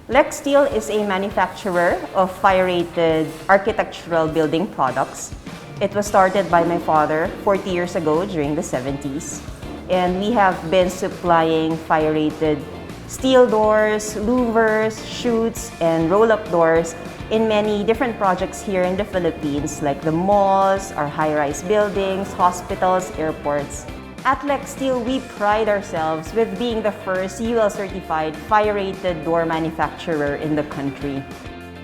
LEC Steel is a manufacturer of fire-rated architectural building products. It was started by my father 40 years ago during the 70s. And we have been supplying fire-rated steel doors, louvers, chutes, and roll-up doors in many different projects here in the Philippines, like the malls, our high-rise buildings, hospitals, airports. At LEC Steel, we pride ourselves with being the first UL-certified fire-rated door manufacturer in the country.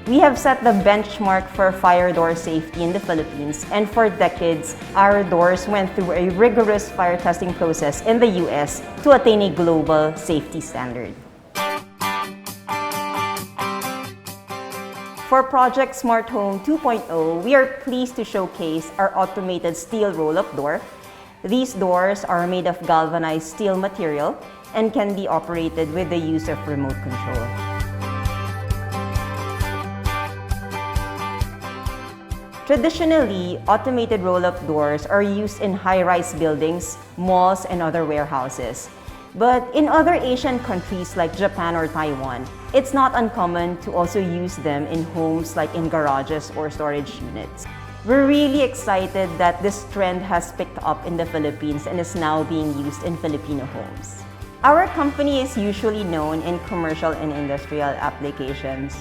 We have set the benchmark for fire door safety in the Philippines, and for decades, our doors went through a rigorous fire testing process in the US to attain a global safety standard. For Project Smart Home 2.0, we are pleased to showcase our automated steel roll-up door. These doors are made of galvanized steel material and can be operated with the use of remote control. Traditionally, automated roll-up doors are used in high-rise buildings, malls, and other warehouses. But in other Asian countries like Japan or Taiwan, it's not uncommon to also use them in homes like in garages or storage units. We're really excited that this trend has picked up in the Philippines and is now being used in Filipino homes. Our company is usually known in commercial and industrial applications.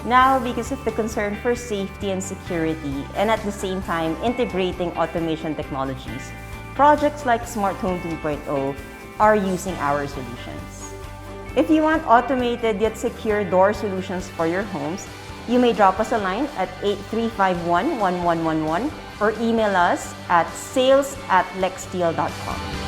Now, because of the concern for safety and security, and at the same time integrating automation technologies, projects like Smart Home 2.0 are using our solutions. If you want automated yet secure door solutions for your homes, you may drop us a line at 8351-1111 or email us at sales@lecsteel.com.